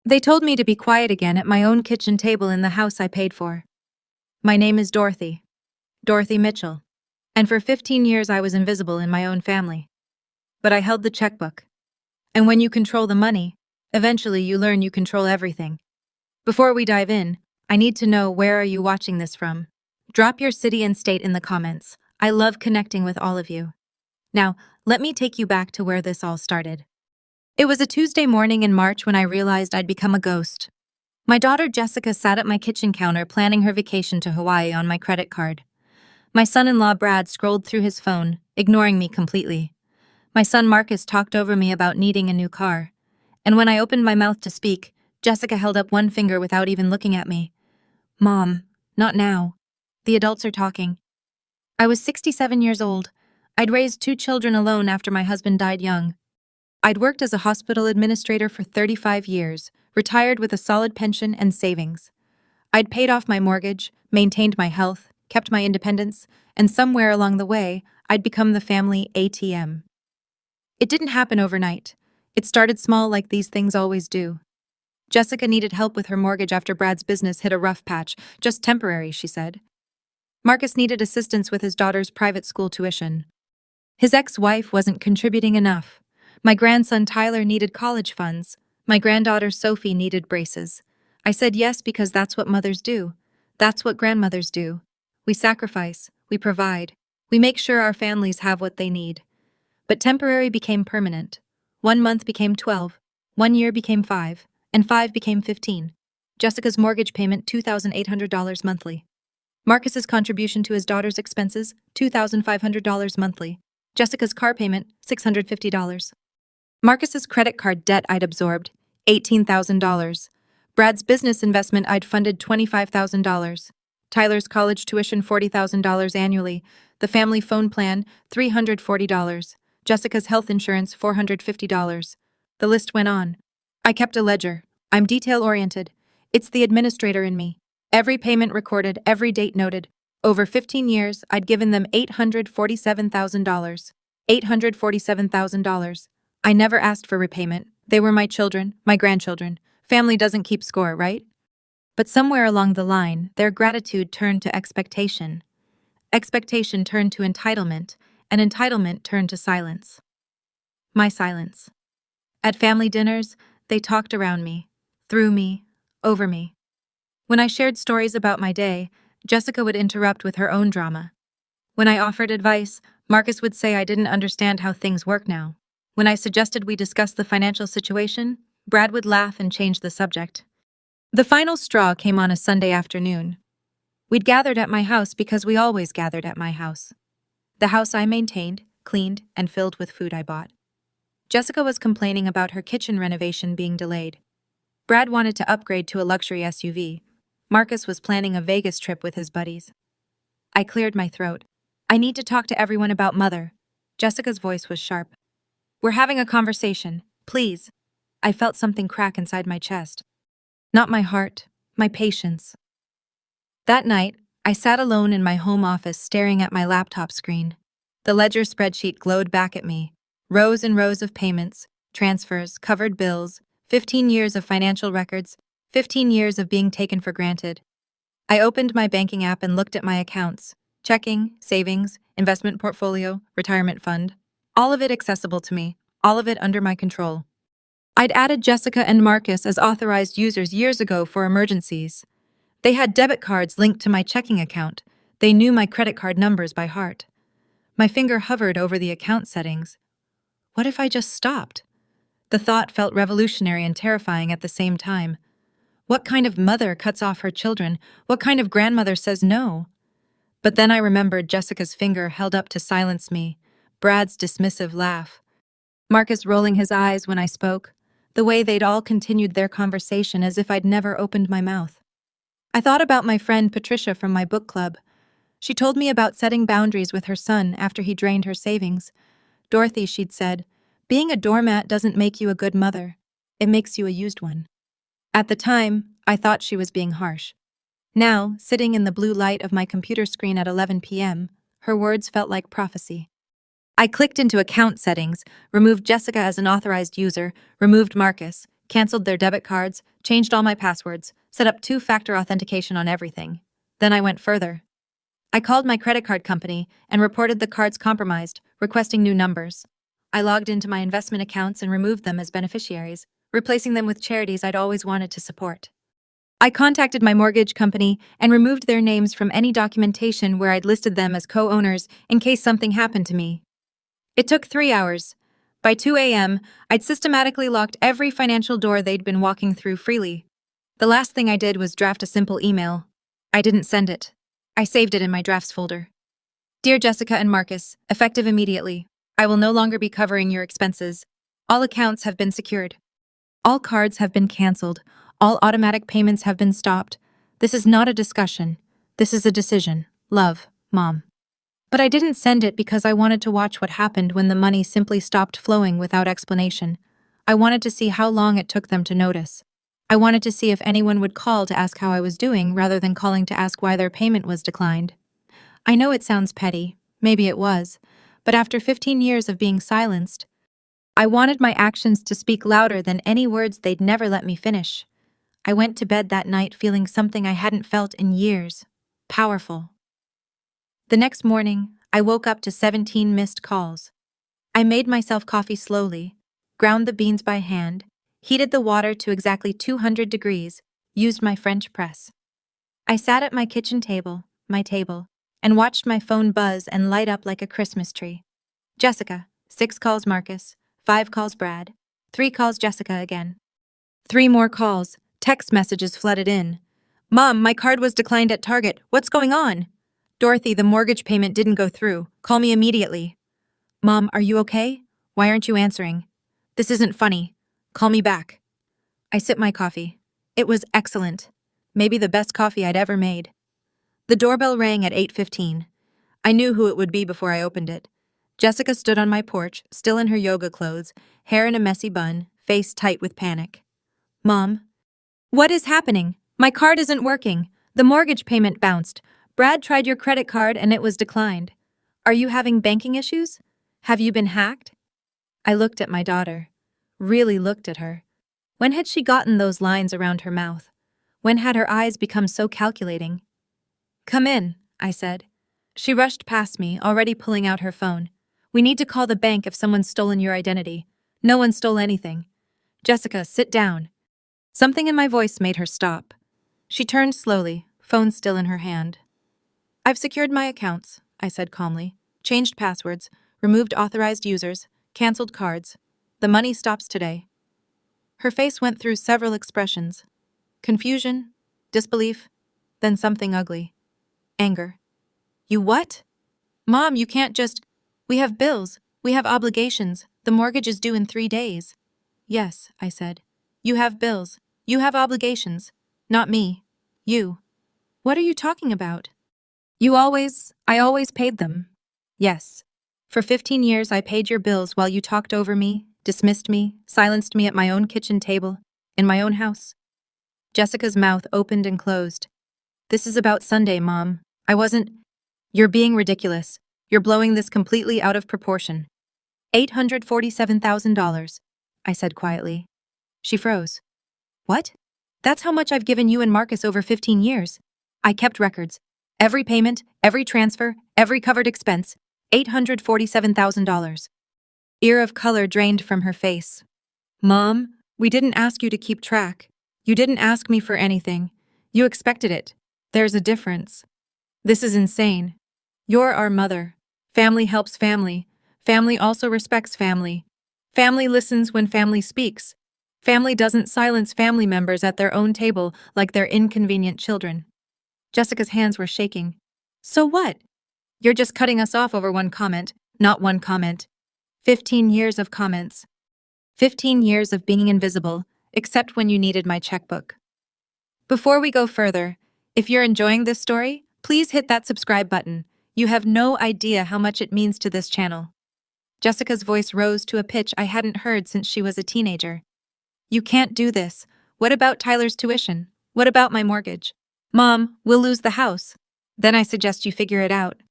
They told me to be quiet again at my own kitchen table in the house I paid for. My name is Dorothy. Dorothy Mitchell. And for 15 years I was invisible in my own family. But I held the checkbook. And when you control the money, eventually you learn you control everything. Before we dive in, I need to know, where are you watching this from? Drop your city and state in the comments. I love connecting with all of you. Now, let me take you back to where this all started. It was a Tuesday morning in March when I realized I'd become a ghost. My daughter Jessica sat at my kitchen counter planning her vacation to Hawaii on my credit card. My son-in-law Brad scrolled through his phone, ignoring me completely. My son Marcus talked over me about needing a new car. And when I opened my mouth to speak, Jessica held up one finger without even looking at me. Mom, not now. The adults are talking. I was 67 years old. I'd raised 2 children alone after my husband died young. I'd worked as a hospital administrator for 35 years, retired with a solid pension and savings. I'd paid off my mortgage, maintained my health, kept my independence, and somewhere along the way, I'd become the family ATM. It didn't happen overnight. It started small, like these things always do. Jessica needed help with her mortgage after Brad's business hit a rough patch, just temporary, she said. Marcus needed assistance with his daughter's private school tuition. His ex-wife wasn't contributing enough. My grandson Tyler needed college funds. My granddaughter Sophie needed braces. I said yes because that's what mothers do. That's what grandmothers do. We sacrifice, we provide, we make sure our families have what they need. But temporary became permanent. 1 month became 12, 1 year became 5, and 5 became 15. Jessica's mortgage payment $2,800 monthly. Marcus's contribution to his daughter's expenses $2,500 monthly. Jessica's car payment $650. Marcus's credit card debt I'd absorbed $18,000. Brad's business investment I'd funded $25,000. Tyler's college tuition $40,000 annually. The family phone plan $340. Jessica's health insurance $450. The list went on. I kept a ledger. I'm detail-oriented. It's the administrator in me. Every payment recorded, every date noted. Over 15 years, I'd given them $847,000. $847,000. I never asked for repayment. They were my children, my grandchildren. Family doesn't keep score, right? But somewhere along the line, their gratitude turned to expectation. Expectation turned to entitlement, and entitlement turned to silence. My silence. At family dinners, they talked around me, through me, over me. When I shared stories about my day, Jessica would interrupt with her own drama. When I offered advice, Marcus would say I didn't understand how things work now. When I suggested we discuss the financial situation, Brad would laugh and change the subject. The final straw came on a Sunday afternoon. We'd gathered at my house because we always gathered at my house. The house I maintained, cleaned, and filled with food I bought. Jessica was complaining about her kitchen renovation being delayed. Brad wanted to upgrade to a luxury SUV. Marcus was planning a Vegas trip with his buddies. I cleared my throat. I need to talk to everyone about Mother. Jessica's voice was sharp. We're having a conversation, please. I felt something crack inside my chest. Not my heart, my patience. That night, I sat alone in my home office staring at my laptop screen. The ledger spreadsheet glowed back at me. Rows and rows of payments, transfers, covered bills, 15 years of financial records, 15 years of being taken for granted. I opened my banking app and looked at my accounts. Checking, savings, investment portfolio, retirement fund. All of it accessible to me, all of it under my control. I'd added Jessica and Marcus as authorized users years ago for emergencies. They had debit cards linked to my checking account. They knew my credit card numbers by heart. My finger hovered over the account settings. What if I just stopped? The thought felt revolutionary and terrifying at the same time. What kind of mother cuts off her children? What kind of grandmother says no? But then I remembered Jessica's finger held up to silence me, Brad's dismissive laugh, Marcus rolling his eyes when I spoke, the way they'd all continued their conversation as if I'd never opened my mouth. I thought about my friend Patricia from my book club. She told me about setting boundaries with her son after he drained her savings. Dorothy, she'd said, being a doormat doesn't make you a good mother. It makes you a used one. At the time, I thought she was being harsh. Now, sitting in the blue light of my computer screen at 11 p.m., her words felt like prophecy. I clicked into account settings, removed Jessica as an authorized user, removed Marcus, canceled their debit cards, changed all my passwords, set up two-factor authentication on everything. Then I went further. I called my credit card company and reported the cards compromised, requesting new numbers. I logged into my investment accounts and removed them as beneficiaries, replacing them with charities I'd always wanted to support. I contacted my mortgage company and removed their names from any documentation where I'd listed them as co-owners in case something happened to me. It took 3 hours. By 2 a.m., I'd systematically locked every financial door they'd been walking through freely. The last thing I did was draft a simple email. I didn't send it. I saved it in my drafts folder. Dear Jessica and Marcus, effective immediately. I will no longer be covering your expenses. All accounts have been secured. All cards have been canceled. All automatic payments have been stopped. This is not a discussion. This is a decision. Love, Mom. But I didn't send it because I wanted to watch what happened when the money simply stopped flowing without explanation. I wanted to see how long it took them to notice. I wanted to see if anyone would call to ask how I was doing rather than calling to ask why their payment was declined. I know it sounds petty, maybe it was, but after 15 years of being silenced, I wanted my actions to speak louder than any words they'd never let me finish. I went to bed that night feeling something I hadn't felt in years. Powerful. The next morning, I woke up to 17 missed calls. I made myself coffee slowly, ground the beans by hand, heated the water to exactly 200 degrees, used my French press. I sat at my kitchen table, and watched my phone buzz and light up like a Christmas tree. Jessica, 6 calls Marcus, 5 calls Brad, 3 calls Jessica again. 3 more calls, text messages flooded in. Mom, my card was declined at Target. What's going on? Dorothy, the mortgage payment didn't go through. Call me immediately. Mom, are you okay? Why aren't you answering? This isn't funny. Call me back. I sipped my coffee. It was excellent. Maybe the best coffee I'd ever made. The doorbell rang at 8:15. I knew who it would be before I opened it. Jessica stood on my porch, still in her yoga clothes, hair in a messy bun, face tight with panic. Mom. What is happening? My card isn't working. The mortgage payment bounced. Brad tried your credit card and it was declined. Are you having banking issues? Have you been hacked? I looked at my daughter. Really looked at her. When had she gotten those lines around her mouth? When had her eyes become so calculating? Come in, I said. She rushed past me, already pulling out her phone. We need to call the bank if someone's stolen your identity. No one stole anything. Jessica, sit down. Something in my voice made her stop. She turned slowly, phone still in her hand. I've secured my accounts, I said calmly. Changed passwords, removed authorized users, canceled cards. The money stops today. Her face went through several expressions. Confusion, disbelief, then something ugly. Anger. You what? Mom, you can't just... We have bills. We have obligations. The mortgage is due in 3 days. Yes, I said. You have bills. You have obligations. Not me. You. What are you talking about? I always paid them. Yes. For 15 years I paid your bills while you talked over me, dismissed me, silenced me at my own kitchen table, in my own house. Jessica's mouth opened and closed. This is about Sunday, Mom. I wasn't... You're being ridiculous. You're blowing this completely out of proportion. $847,000, I said quietly. She froze. What? That's how much I've given you and Marcus over 15 years. I kept records. Every payment, every transfer, every covered expense. $847,000. Ear of color drained from her face. Mom, we didn't ask you to keep track. You didn't ask me for anything. You expected it. There's a difference. This is insane. You're our mother. Family helps family. Family also respects family. Family listens when family speaks. Family doesn't silence family members at their own table like they're inconvenient children. Jessica's hands were shaking. So what? You're just cutting us off over one comment, not one comment. 15 years of comments. 15 years of being invisible, except when you needed my checkbook. Before we go further, if you're enjoying this story, please hit that subscribe button. You have no idea how much it means to this channel. Jessica's voice rose to a pitch I hadn't heard since she was a teenager. You can't do this. What about Tyler's tuition? What about my mortgage? Mom, we'll lose the house. Then I suggest you figure it out.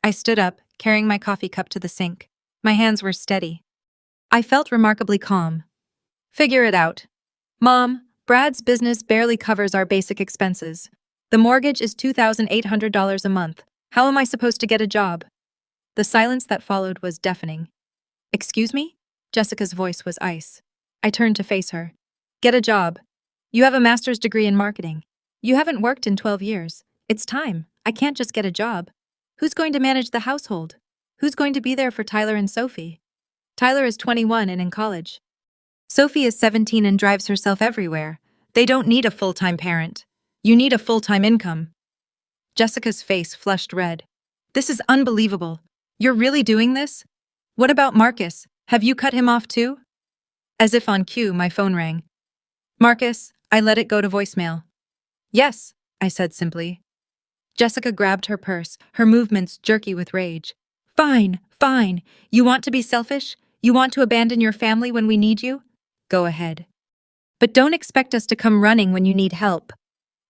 I stood up, carrying my coffee cup to the sink. My hands were steady. I felt remarkably calm. Figure it out. Mom, Brad's business barely covers our basic expenses. The mortgage is $2,800 a month. How am I supposed to get a job? The silence that followed was deafening. Excuse me? Jessica's voice was ice. I turned to face her. Get a job. You have a master's degree in marketing. You haven't worked in 12 years. It's time. I can't just get a job. Who's going to manage the household? Who's going to be there for Tyler and Sophie? Tyler is 21 and in college. Sophie is 17 and drives herself everywhere. They don't need a full-time parent. You need a full-time income. Jessica's face flushed red. This is unbelievable. You're really doing this? What about Marcus? Have you cut him off too? As if on cue, my phone rang. Marcus, I let it go to voicemail. Yes, I said simply. Jessica grabbed her purse, her movements jerky with rage. Fine, fine. You want to be selfish? You want to abandon your family when we need you? Go ahead. But don't expect us to come running when you need help.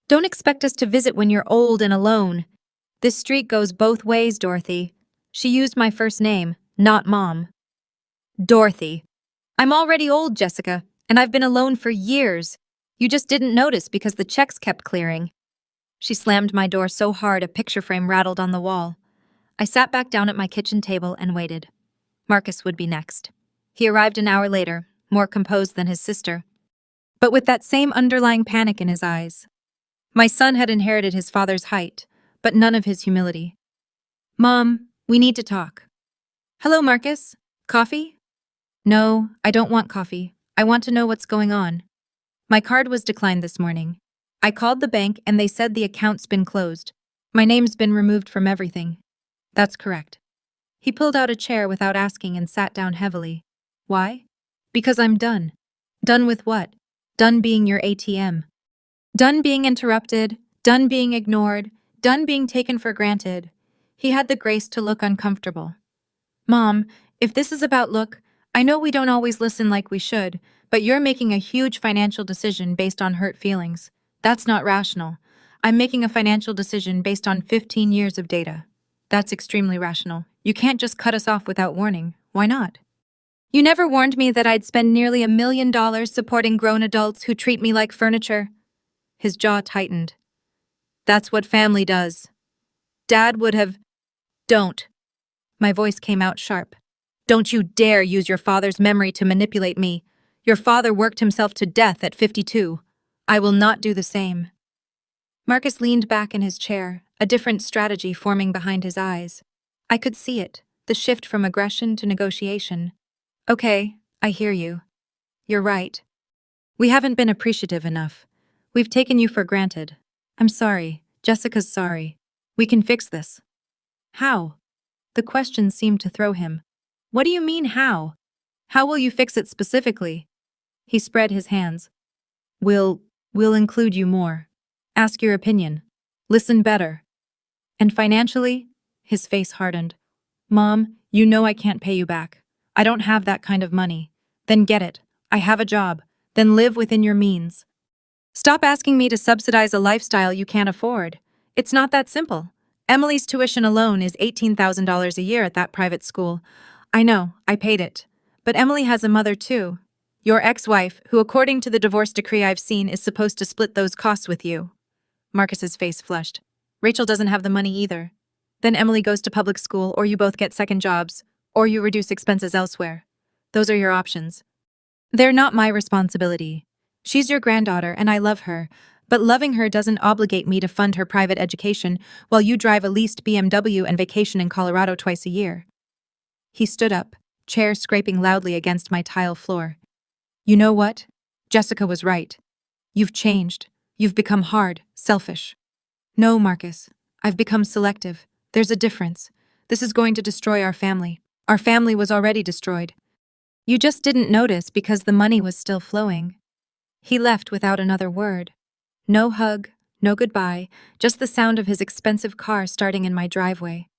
Don't expect us to visit when you're old and alone. This street goes both ways, Dorothy. She used my first name, not Mom. Dorothy. I'm already old, Jessica, and I've been alone for years. You just didn't notice because the checks kept clearing. She slammed my door so hard a picture frame rattled on the wall. I sat back down at my kitchen table and waited. Marcus would be next. He arrived an hour later, more composed than his sister, but with that same underlying panic in his eyes. My son had inherited his father's height, but none of his humility. Mom, we need to talk. Hello, Marcus. Coffee? No, I don't want coffee. I want to know what's going on. My card was declined this morning. I called the bank and they said the account's been closed. My name's been removed from everything. That's correct. He pulled out a chair without asking and sat down heavily. Why? Because I'm done. Done with what? Done being your ATM. Done being interrupted, done being ignored, done being taken for granted. He had the grace to look uncomfortable. Mom, if this is about look, I know we don't always listen like we should, but you're making a huge financial decision based on hurt feelings. That's not rational. I'm making a financial decision based on 15 years of data. That's extremely rational. You can't just cut us off without warning. Why not? You never warned me that I'd spend nearly $1 million supporting grown adults who treat me like furniture. His jaw tightened. That's what family does. Dad would have... Don't. My voice came out sharp. Don't you dare use your father's memory to manipulate me. Your father worked himself to death at 52. I will not do the same. Marcus leaned back in his chair, a different strategy forming behind his eyes. I could see it, the shift from aggression to negotiation. Okay, I hear you. You're right. We haven't been appreciative enough. We've taken you for granted. I'm sorry. Jessica's sorry. We can fix this. How? The question seemed to throw him. What do you mean, how? How will you fix it specifically? He spread his hands. We'll include you more. Ask your opinion. Listen better. And financially? His face hardened. Mom, you know I can't pay you back. I don't have that kind of money. Then get it. I have a job. Then live within your means. Stop asking me to subsidize a lifestyle you can't afford. It's not that simple. Emily's tuition alone is $18,000 a year at that private school. I know, I paid it. But Emily has a mother too. Your ex-wife, who according to the divorce decree I've seen is supposed to split those costs with you. Marcus's face flushed. Rachel doesn't have the money either. Then Emily goes to public school, or you both get second jobs, or you reduce expenses elsewhere. Those are your options. They're not my responsibility. She's your granddaughter and I love her, but loving her doesn't obligate me to fund her private education while you drive a leased BMW and vacation in Colorado twice a year. He stood up, chair scraping loudly against my tile floor. You know what? Jessica was right. You've changed. You've become hard, selfish. No, Marcus. I've become selective. There's a difference. This is going to destroy our family. Our family was already destroyed. You just didn't notice because the money was still flowing. He left without another word. No hug, no goodbye, just the sound of his expensive car starting in my driveway.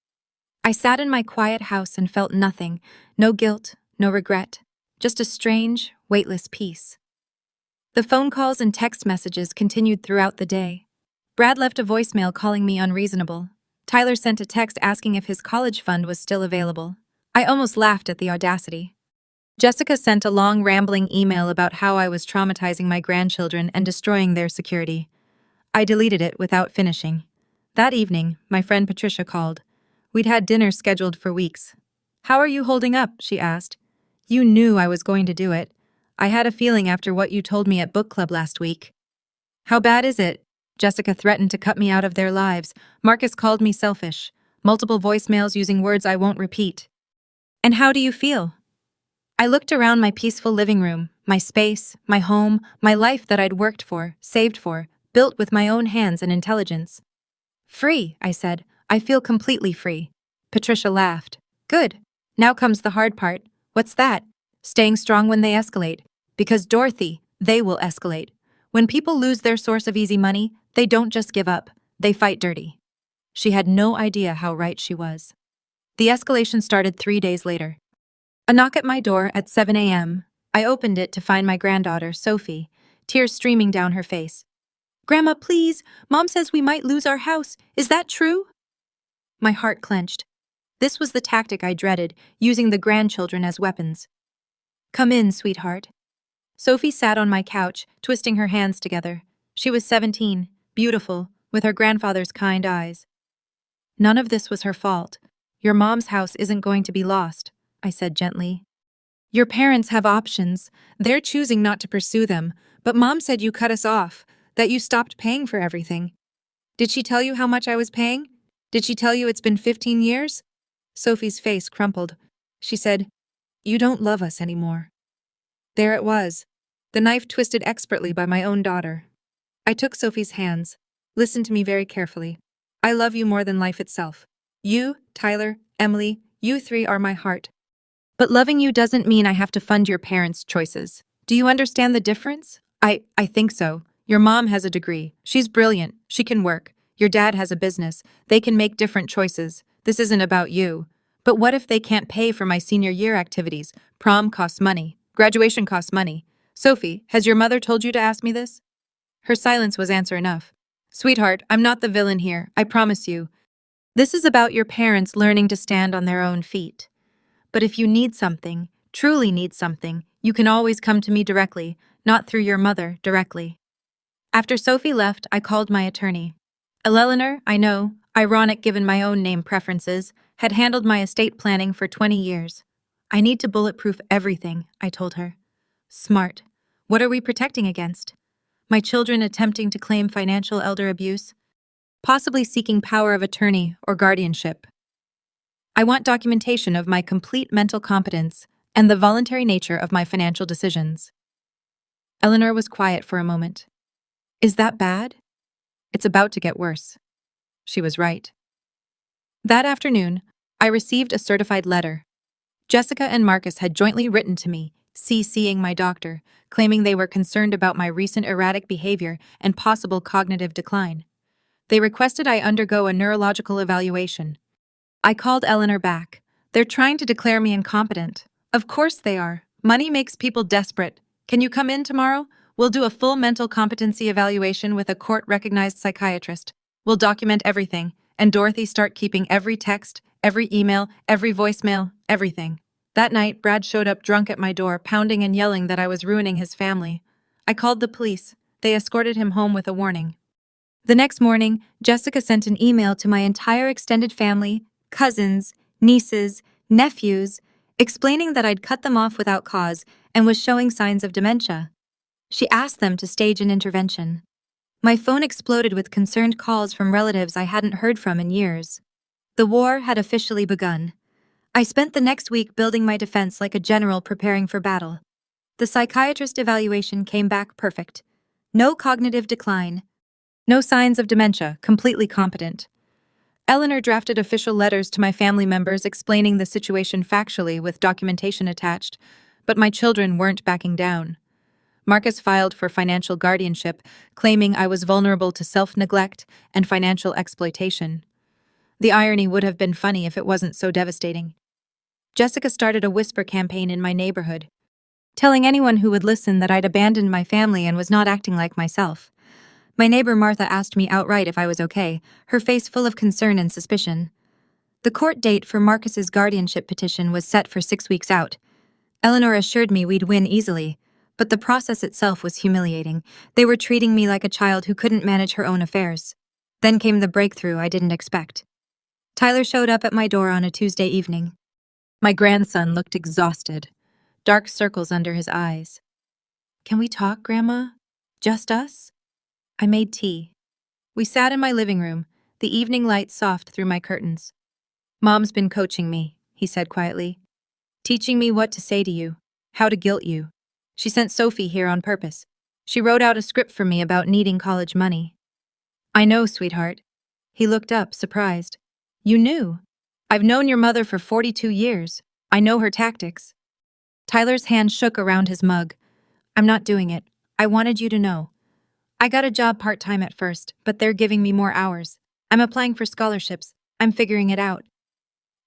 I sat in my quiet house and felt nothing, no guilt, no regret, just a strange, weightless peace. The phone calls and text messages continued throughout the day. Brad left a voicemail calling me unreasonable. Tyler sent a text asking if his college fund was still available. I almost laughed at the audacity. Jessica sent a long, rambling email about how I was traumatizing my grandchildren and destroying their security. I deleted it without finishing. That evening, my friend Patricia called. We'd had dinner scheduled for weeks. "How are you holding up?" she asked. "You knew I was going to do it. I had a feeling after what you told me at book club last week." "How bad is it?" Jessica threatened to cut me out of their lives. Marcus called me selfish. Multiple voicemails using words I won't repeat. "And how do you feel?" I looked around my peaceful living room, my space, my home, my life that I'd worked for, saved for, built with my own hands and intelligence. "Free," I said. "I feel completely free." Patricia laughed. "Good. Now comes the hard part." "What's that?" "Staying strong when they escalate. Because, Dorothy, they will escalate. When people lose their source of easy money, they don't just give up. They fight dirty." She had no idea how right she was. The escalation started 3 days later. A knock at my door at 7 a.m. I opened it to find my granddaughter, Sophie, tears streaming down her face. "Grandma, please, Mom says we might lose our house. Is that true?" My heart clenched. This was the tactic I dreaded, using the grandchildren as weapons. "Come in, sweetheart." Sophie sat on my couch, twisting her hands together. She was 17, beautiful, with her grandfather's kind eyes. "None of this was her fault. Your mom's house isn't going to be lost," I said gently. "Your parents have options. They're choosing not to pursue them, but Mom said you cut us off, that you stopped paying for everything." "Did she tell you how much I was paying? Did she tell you it's been 15 years? Sophie's face crumpled. She said, "You don't love us anymore." There it was, the knife twisted expertly by my own daughter. I took Sophie's hands. "Listen to me very carefully. I love you more than life itself. You, Tyler, Emily, you three are my heart. But loving you doesn't mean I have to fund your parents' choices. Do you understand the difference?" I think so. Your mom has a degree. She's brilliant. She can work. Your dad has a business. They can make different choices. This isn't about you. But what if they can't pay for my senior year activities? Prom costs money. Graduation costs money. Sophie, has your mother told you to ask me this?" Her silence was answer enough. "Sweetheart, I'm not the villain here, I promise you. This is about your parents learning to stand on their own feet. But if you need something, truly need something, you can always come to me directly, not through your mother directly." After Sophie left, I called my attorney. Eleanor, I know, ironic given my own name preferences, had handled my estate planning for 20 years. "I need to bulletproof everything," I told her. "Smart. What are we protecting against? My children attempting to claim financial elder abuse? Possibly seeking power of attorney or guardianship. I want documentation of my complete mental competence and the voluntary nature of my financial decisions." Eleanor was quiet for a moment. "Is that bad?" "It's about to get worse." She was right. That afternoon, I received a certified letter. Jessica and Marcus had jointly written to me, CCing my doctor, claiming they were concerned about my recent erratic behavior and possible cognitive decline. They requested I undergo a neurological evaluation. I called Eleanor back. "They're trying to declare me incompetent." "Of course they are. Money makes people desperate. Can you come in tomorrow? We'll do a full mental competency evaluation with a court-recognized psychiatrist. We'll document everything, and Dorothy start keeping every text, every email, every voicemail, everything." That night, Brad showed up drunk at my door, pounding and yelling that I was ruining his family. I called the police. They escorted him home with a warning. The next morning, Jessica sent an email to my entire extended family, cousins, nieces, nephews, explaining that I'd cut them off without cause and was showing signs of dementia. She asked them to stage an intervention. My phone exploded with concerned calls from relatives I hadn't heard from in years. The war had officially begun. I spent the next week building my defense like a general preparing for battle. The psychiatrist evaluation came back perfect. No cognitive decline. No signs of dementia, completely competent. Eleanor drafted official letters to my family members explaining the situation factually with documentation attached, but my children weren't backing down. Marcus filed for financial guardianship, claiming I was vulnerable to self-neglect and financial exploitation. The irony would have been funny if it wasn't so devastating. Jessica started a whisper campaign in my neighborhood, telling anyone who would listen that I'd abandoned my family and was not acting like myself. My neighbor Martha asked me outright if I was okay, her face full of concern and suspicion. The court date for Marcus's guardianship petition was set for 6 weeks out. Eleanor assured me we'd win easily, but the process itself was humiliating. They were treating me like a child who couldn't manage her own affairs. Then came the breakthrough I didn't expect. Tyler showed up at my door on a Tuesday evening. My grandson looked exhausted, dark circles under his eyes. "Can we talk, Grandma? Just us?" I made tea. We sat in my living room, the evening light soft through my curtains. "Mom's been coaching me," he said quietly. "Teaching me what to say to you, how to guilt you. She sent Sophie here on purpose. She wrote out a script for me about needing college money." "I know, sweetheart." He looked up, surprised. "You knew? I've known your mother for 42 years. I know her tactics." Tyler's hand shook around his mug. "I'm not doing it. I wanted you to know. I got a job part-time at first, but they're giving me more hours. I'm applying for scholarships. I'm figuring it out."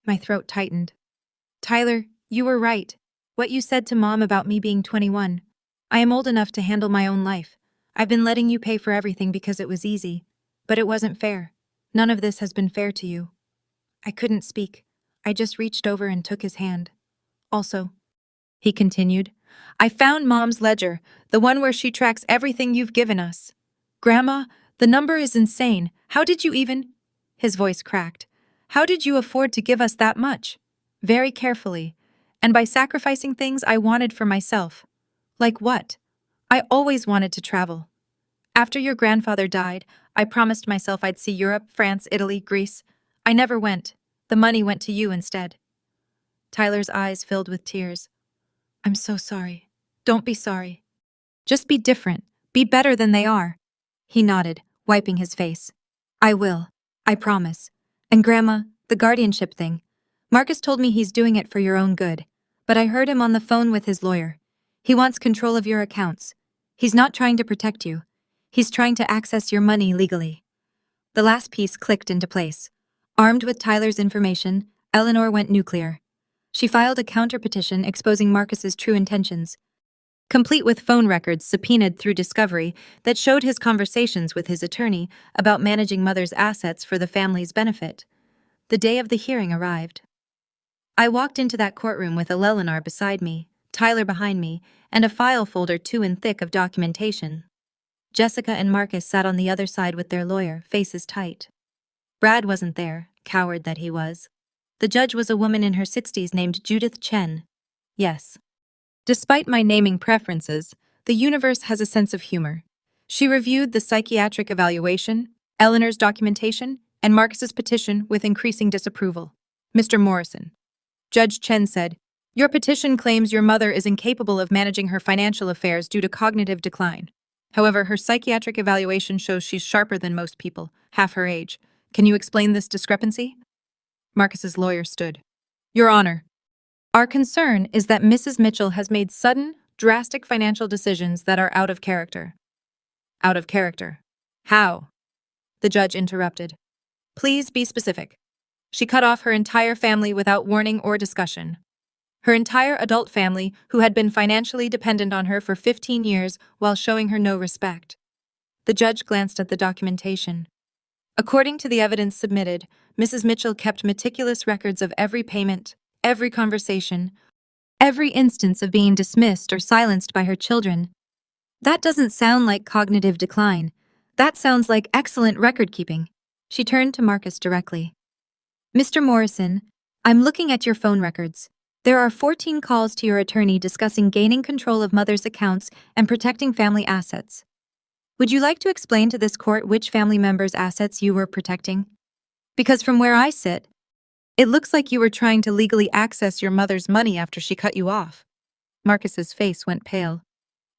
My throat tightened. "Tyler, you were right. What you said to Mom about me being 21. I am old enough to handle my own life. I've been letting you pay for everything because it was easy. But it wasn't fair. None of this has been fair to you." I couldn't speak. I just reached over and took his hand. "Also," he continued, "I found Mom's ledger, the one where she tracks everything you've given us. Grandma, the number is insane. How did you even—" His voice cracked. "How did you afford to give us that much?" "Very carefully. And by sacrificing things I wanted for myself." "Like what?" "I always wanted to travel. After your grandfather died, I promised myself I'd see Europe, France, Italy, Greece. I never went. The money went to you instead." Tyler's eyes filled with tears. "I'm so sorry." "Don't be sorry. Just be different. Be better than they are." He nodded, wiping his face. "I will. I promise. And Grandma, the guardianship thing. Marcus told me he's doing it for your own good. But I heard him on the phone with his lawyer. He wants control of your accounts. He's not trying to protect you. He's trying to access your money legally." The last piece clicked into place. Armed with Tyler's information, Eleanor went nuclear. She filed a counter-petition exposing Marcus's true intentions, complete with phone records subpoenaed through discovery that showed his conversations with his attorney about managing Mother's assets for the family's benefit. The day of the hearing arrived. I walked into that courtroom with Eleanor beside me, Tyler behind me, and a file folder 2 in thick of documentation. Jessica and Marcus sat on the other side with their lawyer, faces tight. Brad wasn't there, coward that he was. The judge was a woman in her 60s named Judith Chen. Yes. Despite my naming preferences, the universe has a sense of humor. She reviewed the psychiatric evaluation, Eleanor's documentation, and Marcus's petition with increasing disapproval. "Mr. Morrison," Judge Chen said, "your petition claims your mother is incapable of managing her financial affairs due to cognitive decline. However, her psychiatric evaluation shows she's sharper than most people, half her age. Can you explain this discrepancy?" Marcus's lawyer stood. "Your Honor, our concern is that Mrs. Mitchell has made sudden, drastic financial decisions that are out of character." "Out of character? How?" The judge interrupted. "Please be specific." "She cut off her entire family without warning or discussion. Her entire adult family, who had been financially dependent on her for 15 years while showing her no respect." The judge glanced at the documentation. "According to the evidence submitted, Mrs. Mitchell kept meticulous records of every payment, every conversation, every instance of being dismissed or silenced by her children. That doesn't sound like cognitive decline. That sounds like excellent record-keeping." She turned to Marcus directly. "Mr. Morrison, I'm looking at your phone records. There are 14 calls to your attorney discussing gaining control of Mother's accounts and protecting family assets. Would you like to explain to this court which family member's assets you were protecting? Because from where I sit, it looks like you were trying to legally access your mother's money after she cut you off." Marcus's face went pale.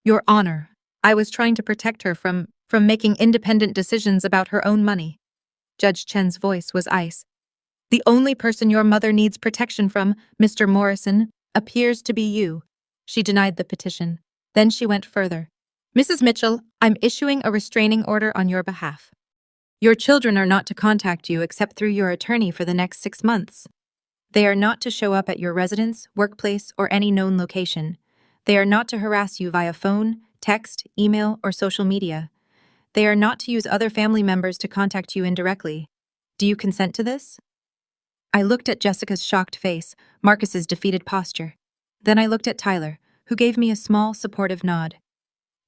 "Your Honor, I was trying to protect her from making independent decisions about her own money." Judge Chen's voice was ice. "The only person your mother needs protection from, Mr. Morrison, appears to be you." She denied the petition. Then she went further. "Mrs. Mitchell, I'm issuing a restraining order on your behalf. Your children are not to contact you except through your attorney for the next 6 months. They are not to show up at your residence, workplace, or any known location. They are not to harass you via phone, text, email, or social media. They are not to use other family members to contact you indirectly. Do you consent to this?" I looked at Jessica's shocked face, Marcus's defeated posture. Then I looked at Tyler, who gave me a small, supportive nod.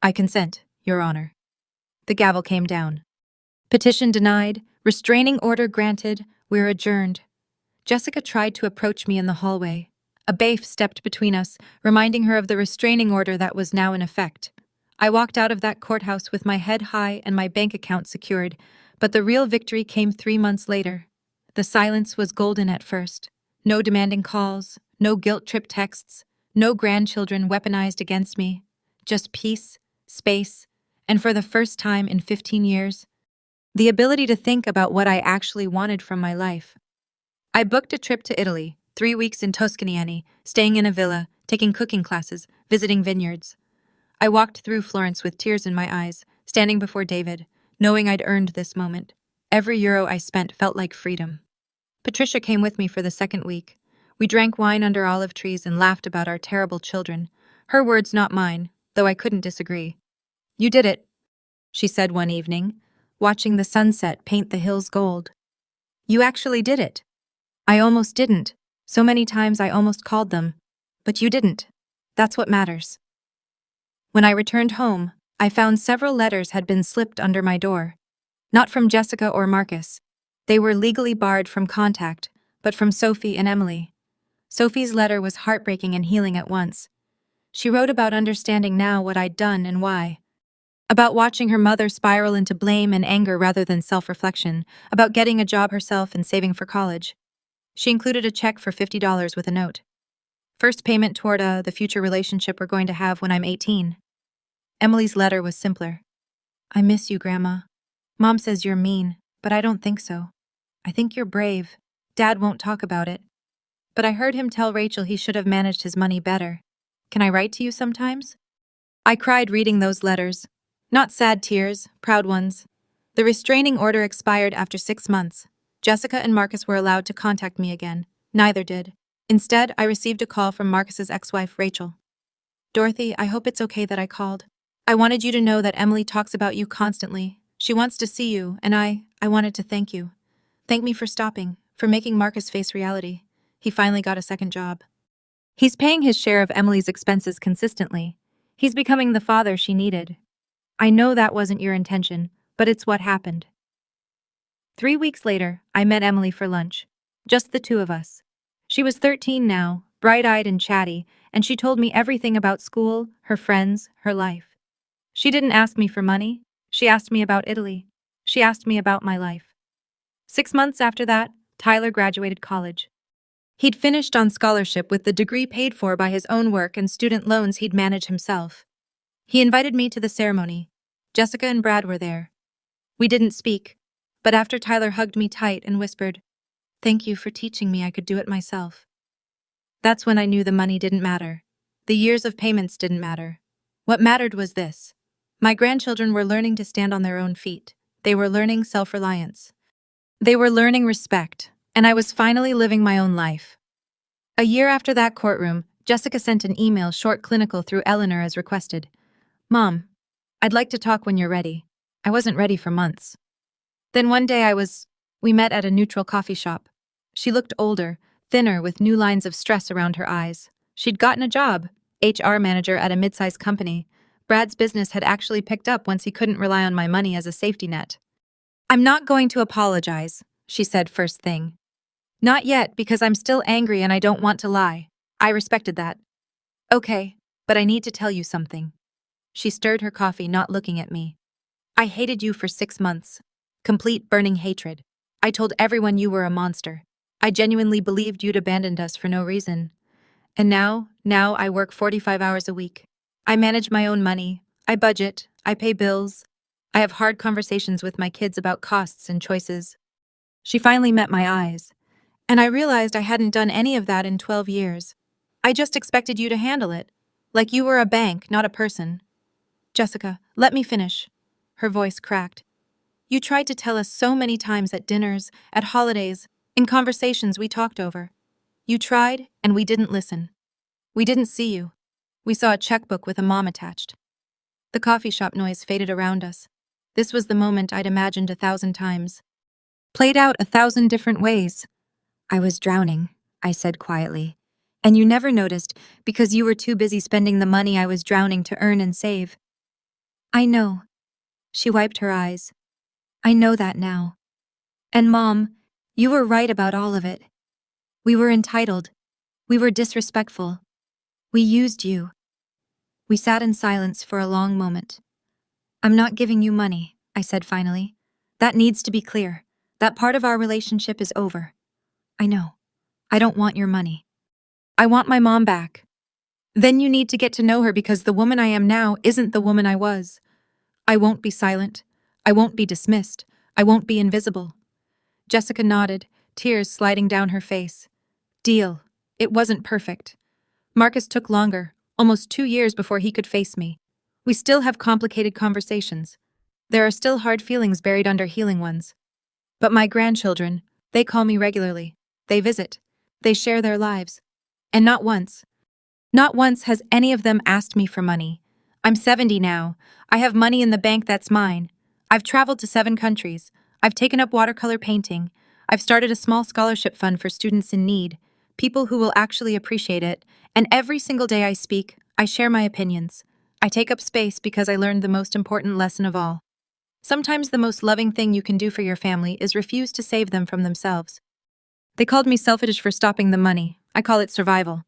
I consent, Your Honor. The gavel came down. Petition denied, restraining order granted, we're adjourned. Jessica tried to approach me in the hallway. A bailiff stepped between us, reminding her of the restraining order that was now in effect. I walked out of that courthouse with my head high and my bank account secured, but the real victory came 3 months later. The silence was golden at first. No demanding calls, no guilt-trip texts, no grandchildren weaponized against me. Just peace, space, and for the first time in 15 years, the ability to think about what I actually wanted from my life. I booked a trip to Italy, 3 weeks in Tuscany, staying in a villa, taking cooking classes, visiting vineyards. I walked through Florence with tears in my eyes, standing before David, knowing I'd earned this moment. Every euro I spent felt like freedom. Patricia came with me for the second week. We drank wine under olive trees and laughed about our terrible children. Her words, not mine, though I couldn't disagree. You did it, she said one evening, watching the sunset paint the hills gold. You actually did it. I almost didn't. So many times I almost called them. But you didn't. That's what matters. When I returned home, I found several letters had been slipped under my door. Not from Jessica or Marcus. They were legally barred from contact, but from Sophie and Emily. Sophie's letter was heartbreaking and healing at once. She wrote about understanding now what I'd done and why. About watching her mother spiral into blame and anger rather than self-reflection. About getting a job herself and saving for college. She included a check for $50 with a note. First payment toward the future relationship we're going to have when I'm 18. Emily's letter was simpler. I miss you, Grandma. Mom says you're mean, but I don't think so. I think you're brave. Dad won't talk about it. But I heard him tell Rachel he should have managed his money better. Can I write to you sometimes? I cried reading those letters. Not sad tears, proud ones. The restraining order expired after 6 months. Jessica and Marcus were allowed to contact me again. Neither did. Instead, I received a call from Marcus's ex-wife, Rachel. Dorothy, I hope it's okay that I called. I wanted you to know that Emily talks about you constantly. She wants to see you, and I wanted to thank you. Thank me for stopping, for making Marcus face reality. He finally got a second job. He's paying his share of Emily's expenses consistently. He's becoming the father she needed. I know that wasn't your intention, but it's what happened. 3 weeks later, I met Emily for lunch. Just the two of us. She was 13 now, bright-eyed and chatty, and she told me everything about school, her friends, her life. She didn't ask me for money. She asked me about Italy. She asked me about my life. 6 months after that, Tyler graduated college. He'd finished on scholarship with the degree paid for by his own work and student loans he'd manage himself. He invited me to the ceremony. Jessica and Brad were there. We didn't speak, but after Tyler hugged me tight and whispered, "Thank you for teaching me I could do it myself." That's when I knew the money didn't matter. The years of payments didn't matter. What mattered was this. My grandchildren were learning to stand on their own feet. They were learning self-reliance. They were learning respect, and I was finally living my own life. A year after that courtroom, Jessica sent an email short clinical through Eleanor as requested. Mom, I'd like to talk when you're ready. I wasn't ready for months. Then one day we met at a neutral coffee shop. She looked older, thinner with new lines of stress around her eyes. She'd gotten a job, HR manager at a mid-sized company. Brad's business had actually picked up once he couldn't rely on my money as a safety net. I'm not going to apologize, she said first thing. Not yet, because I'm still angry and I don't want to lie. I respected that. Okay, but I need to tell you something. She stirred her coffee, not looking at me. I hated you for 6 months. Complete burning hatred. I told everyone you were a monster. I genuinely believed you'd abandoned us for no reason. And now I work 45 hours a week. I manage my own money. I budget. I pay bills. I have hard conversations with my kids about costs and choices. She finally met my eyes, and I realized I hadn't done any of that in 12 years. I just expected you to handle it, like you were a bank, not a person. Jessica, let me finish. Her voice cracked. You tried to tell us so many times at dinners, at holidays, in conversations we talked over. You tried, and we didn't listen. We didn't see you. We saw a checkbook with a mom attached. The coffee shop noise faded around us. This was the moment I'd imagined 1,000 times. Played out 1,000 different ways. I was drowning, I said quietly. And you never noticed because you were too busy spending the money I was drowning to earn and save. I know. She wiped her eyes. I know that now. And Mom, you were right about all of it. We were entitled. We were disrespectful. We used you. We sat in silence for a long moment. I'm not giving you money, I said finally. That needs to be clear. That part of our relationship is over. I know. I don't want your money. I want my mom back. Then you need to get to know her because the woman I am now isn't the woman I was. I won't be silent. I won't be dismissed. I won't be invisible. Jessica nodded, tears sliding down her face. Deal. It wasn't perfect. Marcus took longer, almost 2 years before he could face me. We still have complicated conversations. There are still hard feelings buried under healing ones. But my grandchildren, they call me regularly. They visit. They share their lives. And not once has any of them asked me for money. I'm 70 now. I have money in the bank that's mine. I've traveled to 7 countries. I've taken up watercolor painting. I've started a small scholarship fund for students in need, people who will actually appreciate it, and every single day I speak, I share my opinions. I take up space because I learned the most important lesson of all. Sometimes the most loving thing you can do for your family is refuse to save them from themselves. They called me selfish for stopping the money. I call it survival.